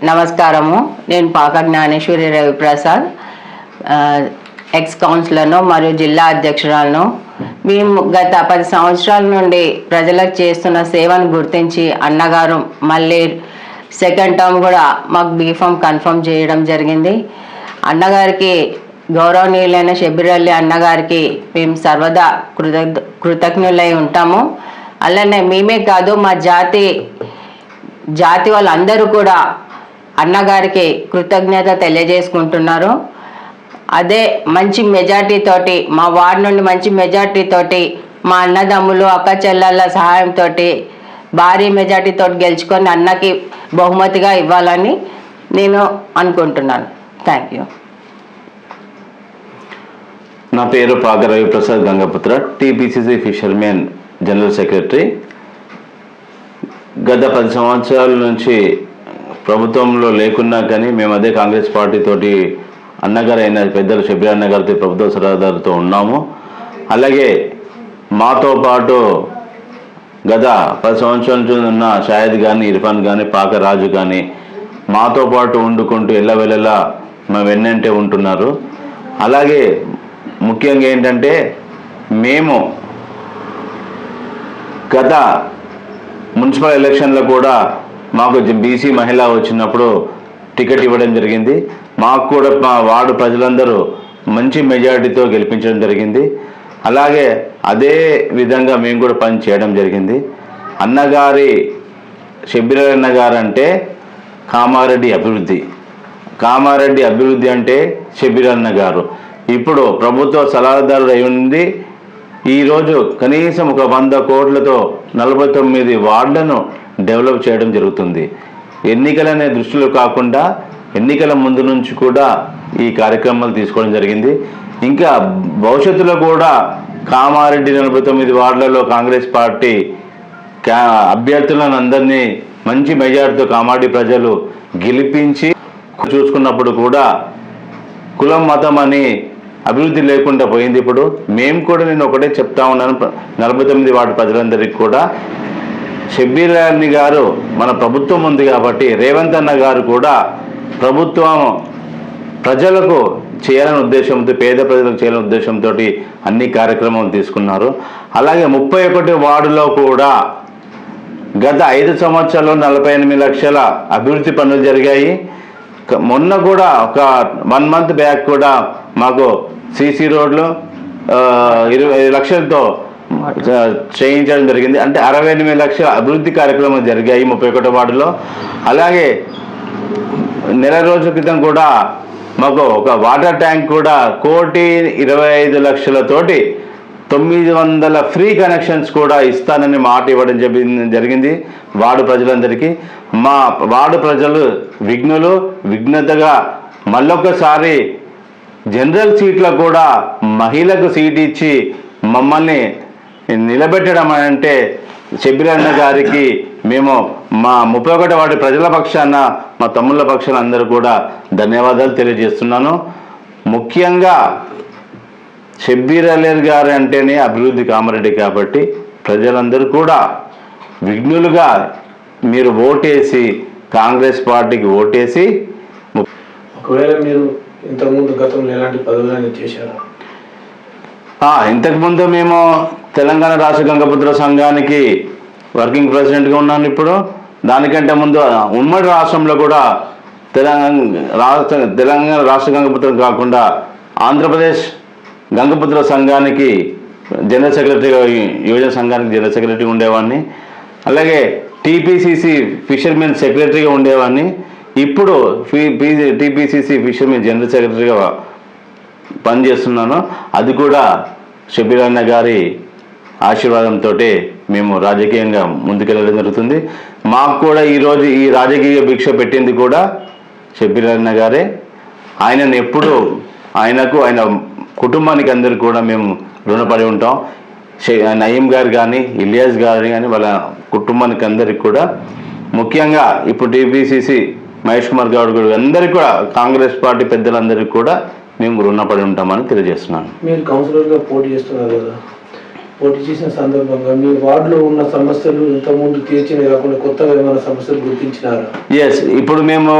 నమస్కారము. నేను పాక జ్ఞానేశ్వరి రవిప్రసాద్, ఎక్స్ కౌన్సిలర్ను మరియు జిల్లా అధ్యక్షురాలను. మేము గత 10 సంవత్సరాల నుండి ప్రజలకు చేస్తున్న సేవను గుర్తించి అన్నగారు మళ్ళీ సెకండ్ టర్మ్ కూడా మాకు బీఫామ్ కన్ఫర్మ్ చేయడం జరిగింది. అన్నగారికి, గౌరవనీయులైన షబ్బీర్ అలీ అన్నగారికి మేము సర్వదా కృతజ్ఞులై ఉంటాము. అలానే మేమే కాదు, మా జాతి వాళ్ళందరూ కూడా అన్నగారికి కృతజ్ఞత తెలియజేసుకుంటున్నారు. అదే మంచి మెజార్టీతోటి, మా వార్డు నుండి మంచి మెజార్టీతోటి, మా అన్నదమ్ములు అక్క చెల్లెళ్ళ సహాయంతో భారీ మెజార్టీతో గెలుచుకొని అన్నకి బహుమతిగా ఇవ్వాలని నేను అనుకుంటున్నాను. Thank you. నా పేరు పాక Ravi Prasad Gangaputra, TPCC fishermen general secretary. గత 10 సంవత్సరాల నుంచి ప్రభుత్వంలో లేకున్నా కానీ మేము అదే కాంగ్రెస్ పార్టీ తోటి అన్నగారు అయిన పెద్దలు షబ్బీర్ అన్నగారితో ప్రభుత్వ సలహాదారుతో ఉన్నాము. అలాగే మాతో పాటు గత 10 సంవత్సరాల నుంచి ఉన్న షాహిద్ కానీ, ఇర్ఫాన్ కానీ, పాక రాజు కానీ మాతో పాటు వండుకుంటూ ఎల్లవెల్లలా మా వెన్నంటే ఉంటున్నారు. అలాగే ముఖ్యంగా ఏంటంటే, మేము గత మున్సిపల్ ఎలక్షన్లో కూడా మాకు బీసీ మహిళ వచ్చినప్పుడు టికెట్ ఇవ్వడం జరిగింది. మాకు కూడా మా వార్డు ప్రజలందరూ మంచి మెజారిటీతో గెలిపించడం జరిగింది. అలాగే అదే విధంగా మేము కూడా పని చేయడం జరిగింది. అన్నగారి షబ్బీర్ అలీ అన్నగారు అంటే కామారెడ్డి అభివృద్ధి అంటే షబ్బీర్ అన్నగారు. ఇప్పుడు ప్రభుత్వ సలహాదారుడు అయి ఉంది. ఈరోజు కనీసం ఒక 100 కోట్లతో 49 వార్డులను డెవలప్ చేయడం జరుగుతుంది. ఎన్నికలనే దృష్టిలో కాకుండా ఎన్నికల ముందు నుంచి కూడా ఈ కార్యక్రమాలు తీసుకోవడం జరిగింది. ఇంకా భవిష్యత్తులో కూడా కామారెడ్డి 49 వార్డులలో కాంగ్రెస్ పార్టీ అభ్యర్థులను అందరినీ మంచి మెజార్టీతో కామారెడ్డి ప్రజలు గెలిపించి చూసుకున్నప్పుడు కూడా కులం మతం అని అభివృద్ధి లేకుండా పోయింది. ఇప్పుడు మేము కూడా నేను ఒకటే చెప్తా ఉన్నాను 49 వార్డు ప్రజలందరికీ కూడా, షబ్బీర్ అలీ గారు మన ప్రభుత్వం ఉంది కాబట్టి రేవంత్ అన్న గారు కూడా ప్రభుత్వం ప్రజలకు చేయాలనే ఉద్దేశంతో, పేద ప్రజలకు చేయాలనే ఉద్దేశంతో అన్ని కార్యక్రమాలు తీసుకున్నారు. అలాగే 31 వార్డులో కూడా గత 5 సంవత్సరాల్లో 48 లక్షల అభివృద్ధి పనులు జరిగాయి. మొన్న కూడా ఒక 1 మంత్ బ్యాక్ కూడా మాకు సీసీ రోడ్లు 25 లక్షలతో చేయించడం జరిగింది. అంటే 68 లక్షల అభివృద్ధి కార్యక్రమాలు జరిగాయి 31 వార్డులో. అలాగే నెల రోజుల క్రితం కూడా మాకు ఒక వాటర్ ట్యాంక్ కూడా 1,25,00,000తోటి 900 ఫ్రీ కనెక్షన్స్ కూడా ఇస్తానని మాట ఇవ్వడం జరిగింది వార్డు ప్రజలందరికీ. మా వార్డు ప్రజలు విఘ్నతగా మళ్ళొకసారి జనరల్ సీట్లో కూడా మహిళకు సీట్ ఇచ్చి మమ్మల్ని నిలబెట్టడం అంటే షబ్బీర్ అన్న గారికి మేము మా 31 వార్డు ప్రజల పక్షాన, మా తమ్ముళ్ళ పక్షాన అందరూ కూడా ధన్యవాదాలు తెలియజేస్తున్నాను. ముఖ్యంగా షబ్బీర్ అలీ గారు అంటేనే అభివృద్ధి కామారెడ్డి కాబట్టి ప్రజలందరూ కూడా విఘ్నులుగా మీరు ఓటేసి కాంగ్రెస్ పార్టీకి ఓటేసి. ఒకవేళ మీరు ఇంతకుముందు గతంలో ఎలాంటి పదవులు చేశారు? ఇంతకుముందు మేము తెలంగాణ రాష్ట్ర గంగపుత్ర సంఘానికి వర్కింగ్ ప్రెసిడెంట్గా ఉన్నాను. ఇప్పుడు దానికంటే ముందు ఉమ్మడి రాష్ట్రంలో కూడా తెలంగాణ రాష్ట్ర గంగపుత్రం కాకుండా ఆంధ్రప్రదేశ్ గంగపుత్ర సంఘానికి జనరల్ సెక్రటరీగా, యువజన సంఘానికి జనరల్ సెక్రటరీగా ఉండేవాడిని. అలాగే టీపీసీసీ ఫిషర్మెన్ సెక్రటరీగా ఉండేవాడిని. ఇప్పుడు టీపీసీసీ ఫిషర్మెన్ జనరల్ సెక్రటరీగా పనిచేస్తున్నాను. అది కూడా షబ్బీర్ అన్న గారి ఆశీర్వాదంతో మేము రాజకీయంగా ముందుకెళ్ళడం జరుగుతుంది. మాకు కూడా ఈరోజు ఈ రాజకీయ భిక్ష పెట్టింది కూడా షబ్బీర్ అన్న గారే. ఆయనను ఎప్పుడు ఆయనకు, ఆయన కుటుంబానికి అందరికీ కూడా మేము రుణపడి ఉంటాం. నయీం గారు కానీ, ఇలియాస్ గారు కానీ, వాళ్ళ కుటుంబానికి అందరికి కూడా, ముఖ్యంగా ఇప్పుడు టీపీసీసీ మహేష్ కుమార్ గౌడ్ గారు అందరికీ కూడా, కాంగ్రెస్ పార్టీ పెద్దలందరికీ కూడా మేము రుణపడి ఉంటామని తెలియజేస్తున్నాను. మీరు కౌన్సిలర్గా పోటీ చేస్తున్నారు కదా, పోటీ చేసిన సందర్భంగా మీ వార్డులో ఉన్న సమస్యలు ఇంతకుముందు తీర్చినవి కాకుండా కొత్తగా ఏమైనా సమస్యలు గుర్తించినారా? ఎస్, ఇప్పుడు మేము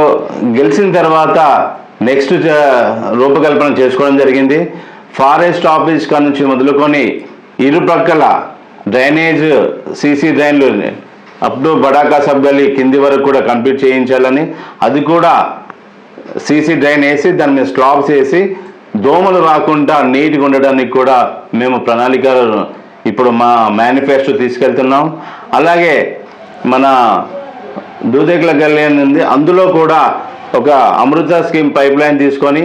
గెలిచిన తర్వాత నెక్స్ట్ రూపకల్పన చేసుకోవడం జరిగింది. ఫారెస్ట్ ఆఫీస్ కాడ నుంచి మొదలుకొని ఇరుప్రక్కల డ్రైనేజ్ సీసీ డ్రైన్లు అప్ టు బడాకా సబ్ గల్లీ కింది వరకు కూడా కంప్లీట్ చేయించాలని, అది కూడా సీసీ డ్రైన్ వేసి దాని మీద స్లాబ్స్ వేసి దోమలు రాకుండా నీట్గా ఉండడానికి కూడా మేము ప్రణాళికలు ఇప్పుడు మా మేనిఫెస్టో తీసుకెళ్తున్నాం. అలాగే మన దూదేకుల గల్లీ ఉంది, అందులో కూడా ఒక అమృత స్కీమ్ పైప్ లైన్ తీసుకొని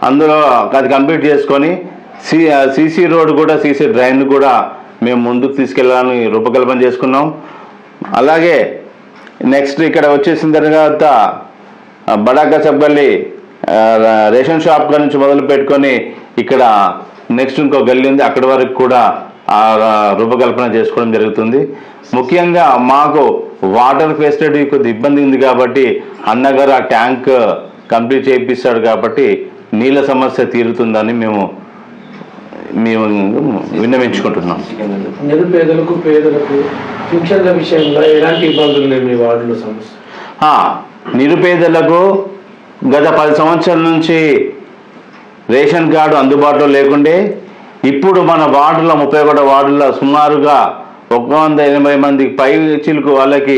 అందులో అది కంప్లీట్ చేసుకొని సీసీ రోడ్ కూడా సీసీ డ్రైన్ కూడా మేము ముందుకు తీసుకెళ్ళాలని రూపకల్పన చేసుకున్నాం. అలాగే నెక్స్ట్ ఇక్కడ వచ్చేసిన తర్వాత బడాకా సబ్ గల్లీ రేషన్ షాప్ నుంచి మొదలు పెట్టుకొని ఇక్కడ నెక్స్ట్ ఇంకో గల్లీ ఉంది, అక్కడి వరకు కూడా రూపకల్పన చేసుకోవడం జరుగుతుంది. ముఖ్యంగా మాకు వాటర్ ఫెసిలిటీ కొద్ది ఇబ్బంది ఉంది కాబట్టి అన్నగారు ఆ ట్యాంక్ కంప్లీట్ చేయిస్తాడు కాబట్టి నీళ్ళ సమస్య తీరుతుందని మేము విన్నవించుకుంటున్నాం. నిరుపేదలకు పేదలకు పింఛన్ల విషయంలో ఎలాంటి ఇబ్బందులు లేవు మీ వార్డులో సమస్య? నిరుపేదలకు గత 10 సంవత్సరాల నుంచి రేషన్ కార్డు అందుబాటులో లేకుండే ఇప్పుడు మన వార్డులో 31 వార్డుల్లో సుమారుగా 180 మందికి పై చిలుకు వాళ్ళకి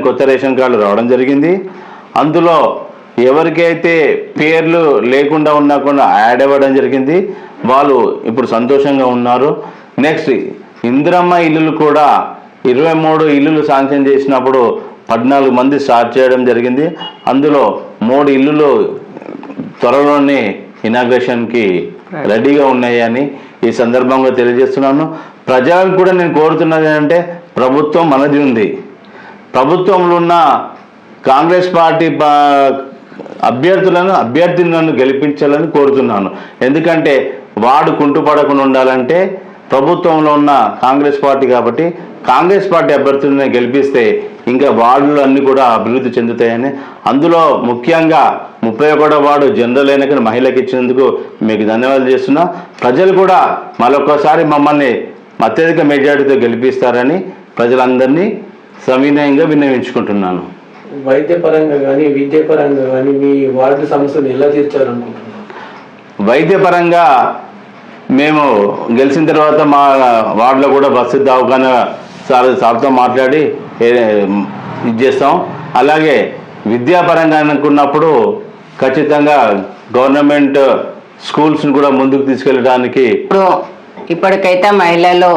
కొత్త రేషన్ కార్డులు రావడం జరిగింది. అందులో ఎవరికైతే పేర్లు లేకుండా ఉన్నా కూడా యాడ్ అవ్వడం జరిగింది, వాళ్ళు ఇప్పుడు సంతోషంగా ఉన్నారు. నెక్స్ట్ ఇందిరమ్మ ఇల్లులు కూడా 23 ఇల్లులు శాంక్షన్ చేసినప్పుడు 14 మంది స్టార్ట్ చేయడం జరిగింది. అందులో 3 ఇల్లులు త్వరలోనే ఇనాగ్రేషన్కి రెడీగా ఉన్నాయని ఈ సందర్భంగా తెలియజేస్తున్నాను. ప్రజలకు కూడా నేను కోరుతున్నది ఏంటంటే ప్రభుత్వం మనది ఉంది, ప్రభుత్వంలో ఉన్న కాంగ్రెస్ పార్టీ అభ్యర్థులను గెలిపించాలని కోరుతున్నాను. ఎందుకంటే వార్డు కుంటుపడకుండా ఉండాలంటే ప్రభుత్వంలో ఉన్న కాంగ్రెస్ పార్టీ కాబట్టి కాంగ్రెస్ పార్టీ అభ్యర్థులను గెలిపిస్తే ఇంకా వార్డులు అన్నీ కూడా అభివృద్ధి చెందుతాయని, అందులో ముఖ్యంగా 31 వార్డు జనరల్ అయిన మహిళకి ఇచ్చినందుకు మీకు ధన్యవాదాలు చేస్తున్నా. ప్రజలు కూడా మరొకసారి మమ్మల్ని అత్యధిక మెజారిటీతో గెలిపిస్తారని ప్రజలందరినీ సవినయంగా విన్నవించుకుంటున్నాను. వైద్యపరంగా కానీ విద్యాపరంగా కానీ మీ వార్డు సమస్యలు ఎలా తీర్చాలనుకుంటున్నారు? వైద్యపరంగా మేము గెలిచిన తర్వాత మా వార్డులో కూడా బస్సు దవాఖానా సార్తో మాట్లాడి ఇది చేస్తాం. అలాగే విద్యాపరంగా అనుకున్నప్పుడు ఖచ్చితంగా గవర్నమెంట్ స్కూల్స్ని కూడా ముందుకు తీసుకెళ్ళడానికి ఇప్పటికైతే మహిళలు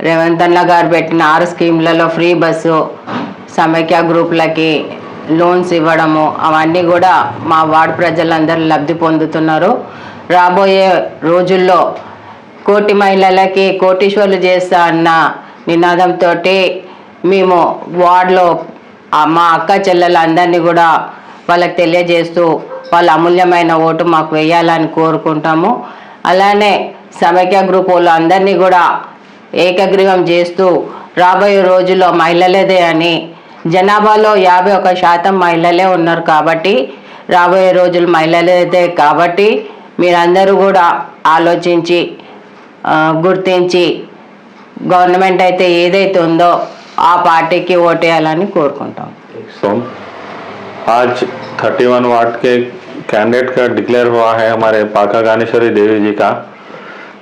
రేవంత్ అన్న గారు పెట్టిన 6 స్కీమ్లలో ఫ్రీ బస్సు, సమైక్య గ్రూపులకి లోన్స్ ఇవ్వడము అవన్నీ కూడా మా వార్డు ప్రజలందరూ లబ్ధి పొందుతున్నారు. రాబోయే రోజుల్లో కోటి మహిళలకి కోటీశ్వర్లు చేస్తా అన్న నినాదంతో మేము వార్డులో మా అక్క చెల్లెలందరినీ కూడా వాళ్ళకి తెలియజేస్తూ వాళ్ళ అమూల్యమైన ఓటు మాకు వేయాలని కోరుకుంటాము. అలానే సమైక్య గ్రూప్ వాళ్ళు అందరినీ కూడా ఏకగ్రీవం చేస్తూ రాబోయే రోజుల్లో మహిళలేదే అని, జనాభాలో 51% మహిళలే ఉన్నారు కాబట్టి రాబోయే రోజులు మహిళలేదే కాబట్టి మీరందరూ కూడా ఆలోచించి గుర్తించి గవర్నమెంట్ అయితే ఏదైతే ఉందో ఆ పార్టీకి ఓటేయాలని కోరుకుంటాం. आज 31 वार्ड के कैंडिडेट का डिक्लेयर हुआ है हमारे पाका गानेश्वरी देवी जी का,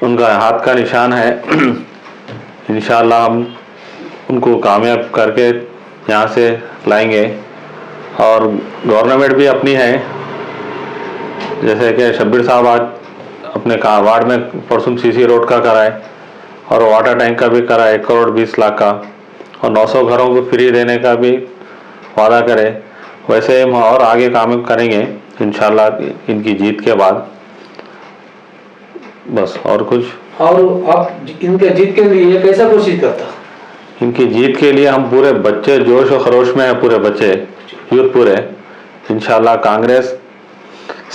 उनका हाथ का निशान है। इंशाल्लाह हम उनको कामयाब करके यहाँ से लाएंगे। और गवर्नमेंट भी अपनी है, जैसे कि शब्बीर साहब आज अपने वार्ड में परसों सीसी रोड का कराए और वाटर टैंक का भी कराए 1 करोड़ 20 लाख का, और 900 घरों को फ्री देने का भी वादा करे। वैसे हम और आगे काम करेंगे इंशाल्लाह इनकी जीत के बाद, बस और कुछ। और आप इनके जीत के लिए कैसा कोशिश करता? इनकी जीत के लिए हम पूरे बच्चे जोश और खरोश में हैं, पूरे बच्चे यूथ पूरे। इंशाल्लाह कांग्रेस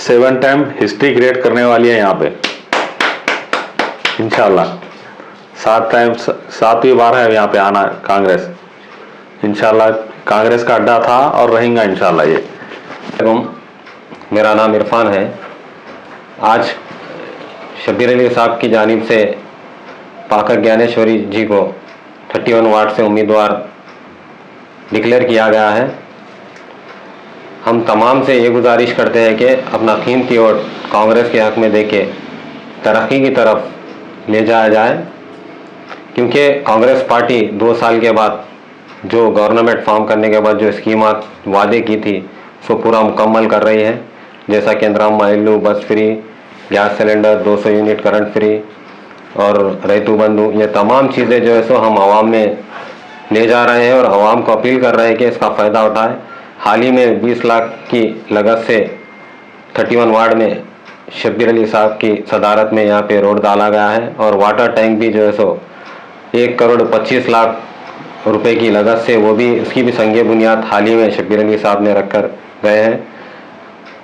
7 टाइम हिस्ट्री क्रिएट करने वाली है यहाँ पे इंशाल्लाह। 7वीं बार है यहाँ पे आना कांग्रेस। इंशाल्लाह कांग्रेस का अड्डा था और रहेगा इंशाल्लाह ये। मेरा नाम इरफान है। आज शब्बीर अली साहब की जानिब से पाकक ज्ञानेश्वरी जी को 31 वार्ड से उम्मीदवार डिक्लेयर किया गया है। हम तमाम से ये गुजारिश करते हैं कि अपना कीमती वोट कांग्रेस के हक में देके तरक्की की तरफ ले जाया जाए, क्योंकि कांग्रेस पार्टी 2 साल के बाद जो गवर्नमेंट फॉर्म करने के बाद जो स्कीमात वादे की थी उसको पूरा मुकम्मल कर रही है, जैसा कि इंदिरा इल्लू, बस free, gas cylinder, 200 unit current free और रैतु बंधु, ये तमाम चीज़ें जो है सो हम आवाम में ले जा रहे हैं और आवाम को अपील कर रहे हैं कि इसका फ़ायदा उठाएं। हाल ही में 20 लाख की लागत से 31 वार्ड में शब्बीर अली साहब की सदारत में यहाँ पे रोड डाला गया है और वाटर टैंक भी जो है सो 1 करोड़ 25 लाख रुपए की लागत से वो भी उसकी भी संगे बुनियाद हाल ही में शब्बीर अली साहब ने रखकर गए हैं।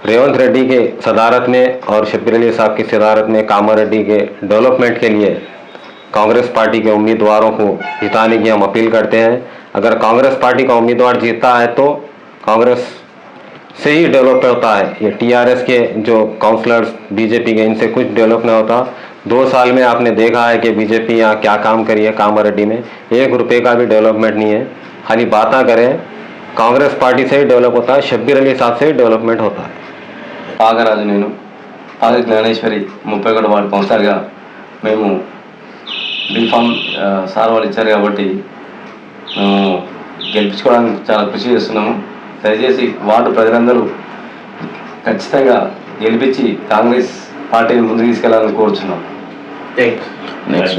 रेवंत रेड्डी के सदारत में और शब्बीर अली साहब की सदारत में कामारेड्डी के डेवलपमेंट के लिए कांग्रेस पार्टी के उम्मीदवारों को जिताने की हम अपील करते हैं। अगर कांग्रेस पार्टी का उम्मीदवार जीतता है तो कांग्रेस से ही डेवलप होता है। ये टीआरएस के जो काउंसलर्स बीजेपी के, इनसे कुछ डेवलप नहीं होता। 2 साल में आपने देखा है कि बीजेपी यहाँ क्या काम करी है। कामारेड्डी में 1 रुपये का भी डेवलपमेंट नहीं है, खाली बातें करें। कांग्रेस पार्टी से ही डेवलप होता है, शब्बीर अली साहब से ही डेवलपमेंट होता है। పాకరాజు నేను పాక జ్ఞానేశ్వరి 31 వార్డు కౌన్సిలర్గా మేము బీఫామ్ సార్ వాళ్ళు ఇచ్చారు కాబట్టి మేము గెలిపించుకోవడానికి చాలా కృషి చేస్తున్నాము. దయచేసి వార్డు ప్రజలందరూ ఖచ్చితంగా గెలిపించి కాంగ్రెస్ పార్టీని ముందుకు తీసుకెళ్లాలని కోరుచున్నాం. నెక్స్ట్